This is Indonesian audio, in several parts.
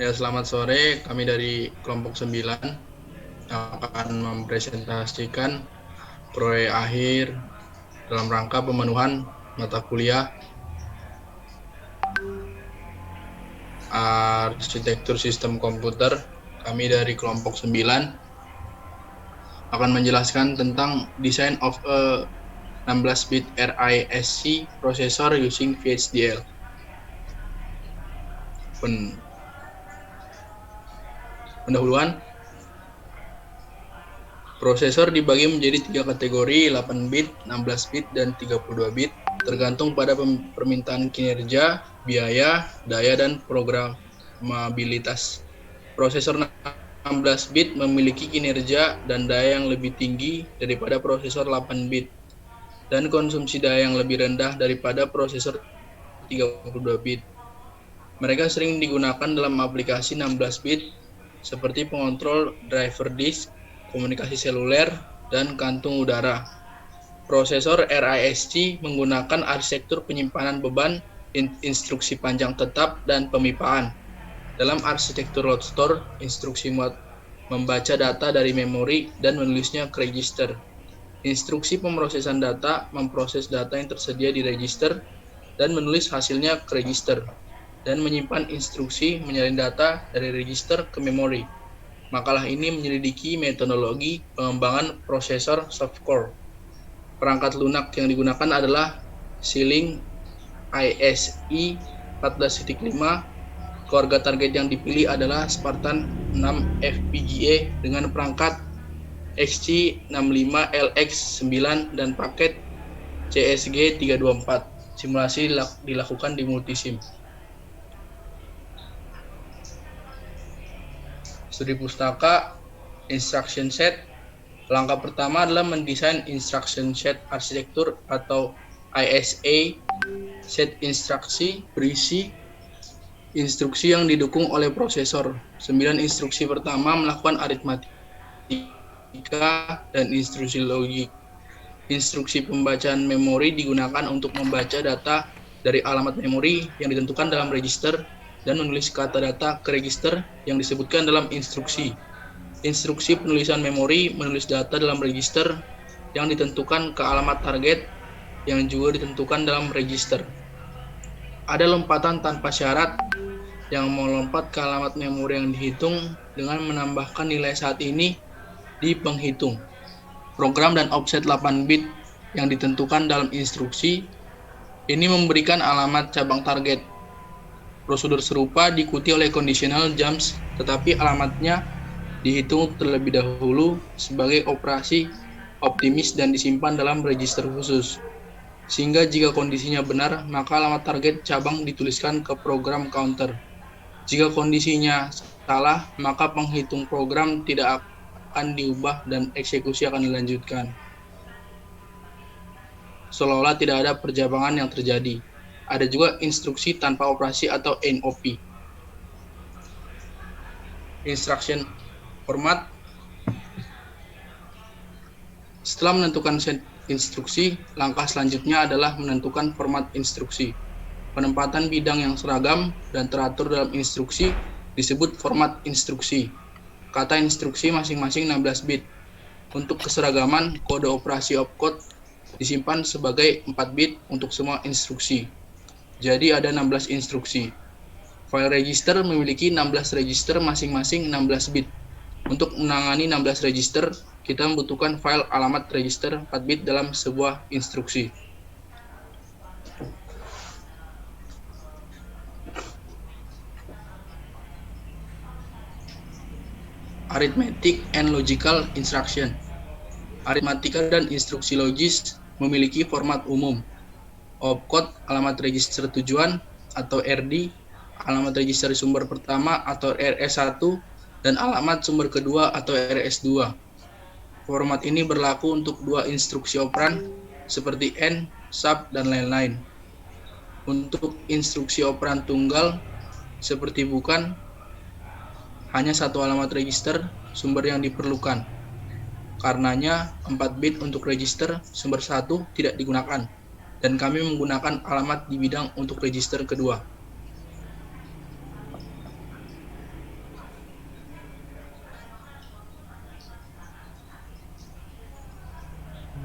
Ya, selamat sore. Kami dari kelompok 9 akan mempresentasikan proyek akhir dalam rangka pemenuhan mata kuliah Arsitektur Sistem Komputer. Kami dari kelompok 9 akan menjelaskan tentang Design of a 16-bit RISC processor using VHDL. Pendahuluan. Prosesor dibagi menjadi 3 kategori, 8 bit, 16 bit, dan 32 bit, tergantung pada permintaan kinerja, biaya, daya, dan programabilitas. Prosesor 16 bit memiliki kinerja dan daya yang lebih tinggi daripada prosesor 8 bit, dan konsumsi daya yang lebih rendah daripada prosesor 32 bit. Mereka sering digunakan dalam aplikasi 16 bit seperti pengontrol driver disk, komunikasi seluler, dan kantung udara. Prosesor RISC menggunakan arsitektur penyimpanan beban, instruksi panjang tetap, dan pemipaan. Dalam arsitektur load store, instruksi membaca data dari memori dan menulisnya ke register. Instruksi pemrosesan data memproses data yang tersedia di register dan menulis hasilnya ke register, dan menyimpan instruksi menyalin data dari register ke memori. Makalah ini menyelidiki metodologi pengembangan prosesor softcore. Perangkat lunak yang digunakan adalah Xilinx ISE 14.5. Keluarga target yang dipilih adalah Spartan 6 FPGA dengan perangkat XC65LX9 dan paket CSG324. Simulasi dilakukan di multisim. Studi pustaka, instruction set. Langkah pertama adalah mendesain instruction set arsitektur atau ISA. Set instruksi berisi instruksi yang didukung oleh prosesor. 9 instruksi pertama melakukan aritmatika dan instruksi logik. Instruksi pembacaan memori digunakan untuk membaca data dari alamat memori yang ditentukan dalam register dan menulis kata data ke register yang disebutkan dalam instruksi. Instruksi penulisan memori menulis data dalam register yang ditentukan ke alamat target yang juga ditentukan dalam register. Ada lompatan tanpa syarat yang melompat ke alamat memori yang dihitung dengan menambahkan nilai saat ini di penghitung. Program dan offset 8 bit yang ditentukan dalam instruksi ini memberikan alamat cabang target. Prosedur serupa diikuti oleh conditional jumps, tetapi alamatnya dihitung terlebih dahulu sebagai operasi optimis dan disimpan dalam register khusus. Sehingga jika kondisinya benar, maka alamat target cabang dituliskan ke program counter. Jika kondisinya salah, maka penghitung program tidak akan diubah dan eksekusi akan dilanjutkan, seolah-olah tidak ada perjabangan yang terjadi. Ada juga instruksi tanpa operasi atau NOP. Instruction format. Setelah menentukan set instruksi, langkah selanjutnya adalah menentukan format instruksi. Penempatan bidang yang seragam dan teratur dalam instruksi disebut format instruksi. Kata instruksi masing-masing 16 bit. Untuk keseragaman, kode operasi opcode disimpan sebagai 4 bit untuk semua instruksi. Jadi ada 16 instruksi. File register memiliki 16 register masing-masing 16 bit. Untuk menangani 16 register, kita membutuhkan file alamat register 4 bit dalam sebuah instruksi. Arithmetic and logical instruction. Aritmatika dan instruksi logis memiliki format umum. Opcode alamat register tujuan atau RD, alamat register sumber pertama atau RS1, dan alamat sumber kedua atau RS2. Format ini berlaku untuk dua instruksi operan seperti AND, SUB, dan lain-lain. Untuk instruksi operan tunggal seperti bukan, hanya satu alamat register sumber yang diperlukan. Karenanya 4 bit untuk register sumber 1 tidak digunakan, dan kami menggunakan alamat di bidang untuk register kedua.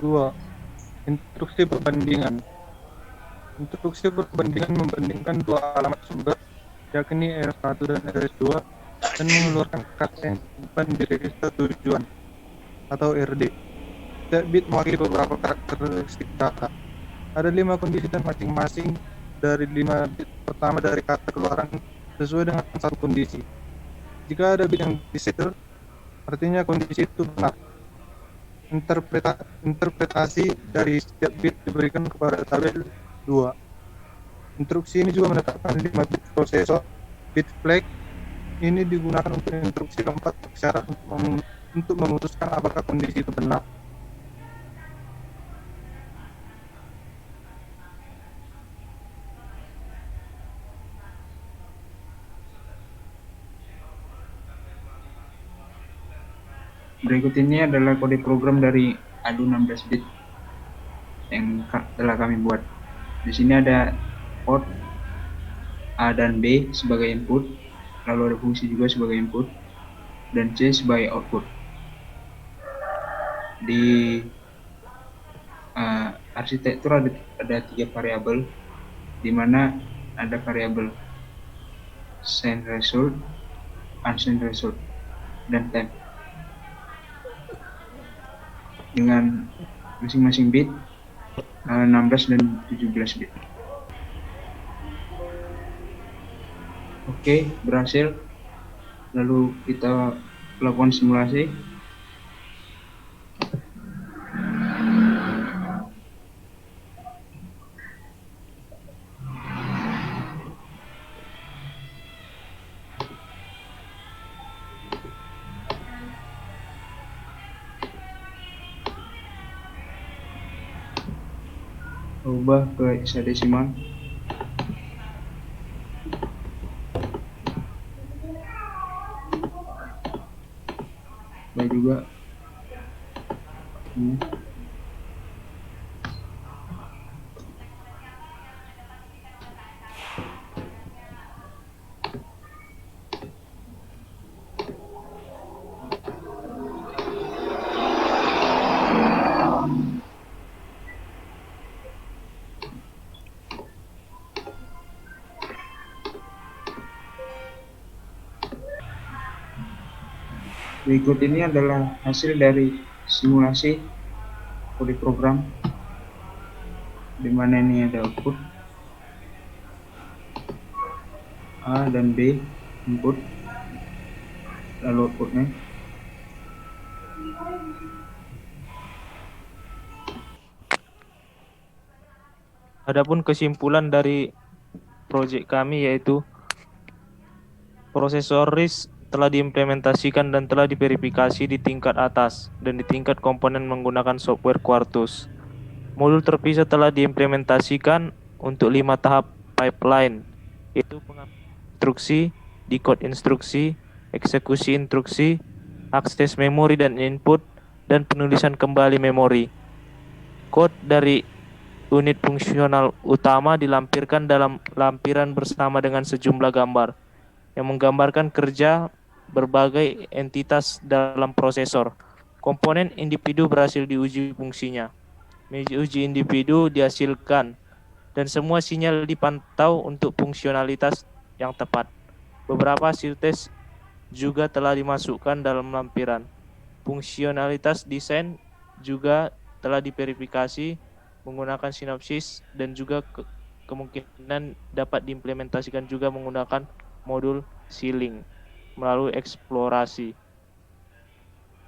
2. Instruksi perbandingan. Instruksi perbandingan membandingkan dua alamat sumber, yakni RS1 dan RS2, dan mengeluarkan kata yang simpan di register tujuan atau RD. Setiap bit mewakili beberapa karakteristik kata. Ada 5 kondisi dan masing-masing dari 5 bit pertama dari kata keluaran sesuai dengan satu kondisi. Jika ada bit yang disetel, artinya kondisi itu benar. Interpretasi dari setiap bit diberikan kepada tabel 2. Instruksi ini juga menetapkan 5 bit prosesor. Bit flag ini digunakan untuk instruksi keempat syarat untuk memutuskan apakah kondisi itu benar. Berikut ini adalah kode program dari ADU 16 bit yang telah kami buat. Di sini ada port A dan B sebagai input, lalu ada fungsi juga sebagai input, dan C sebagai output. Di arsitektur ada 3 variabel, di mana ada variabel send result, unsend result, dan time. Dengan masing-masing bit 16 dan 17 bit. Oke, berhasil. Lalu kita lakukan simulasi. Ubah ke hexadesimal. Baik juga ini. Berikut ini adalah hasil dari simulasi kode program, di mana ini ada output A dan B input, lalu outputnya. Adapun kesimpulan dari proyek kami yaitu prosesor RISC telah diimplementasikan dan telah diverifikasi di tingkat atas dan di tingkat komponen menggunakan software Quartus. Modul terpisah telah diimplementasikan untuk 5 tahap pipeline, yaitu pengambilan instruksi, decode instruksi, eksekusi instruksi, akses memori dan input, dan penulisan kembali memori. Kode dari unit fungsional utama dilampirkan dalam lampiran bersama dengan sejumlah gambar yang menggambarkan kerja berbagai entitas dalam prosesor. Komponen individu berhasil diuji fungsinya. Uji individu dihasilkan dan semua sinyal dipantau untuk fungsionalitas yang tepat. Beberapa hasil tes juga telah dimasukkan dalam lampiran. Fungsionalitas desain juga telah diverifikasi menggunakan sinopsis dan juga kemungkinan dapat diimplementasikan juga menggunakan modul sealing melalui eksplorasi.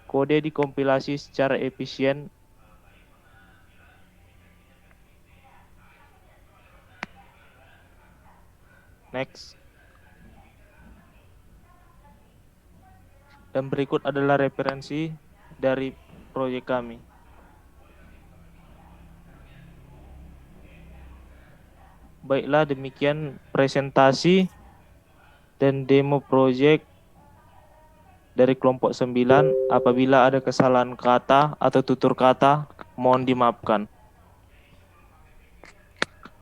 Kode dikompilasi secara efisien Next. Dan berikut adalah referensi dari proyek kami. Baiklah, demikian presentasi dan demo proyek dari kelompok 9. Apabila ada kesalahan kata atau tutur kata, mohon dimaafkan.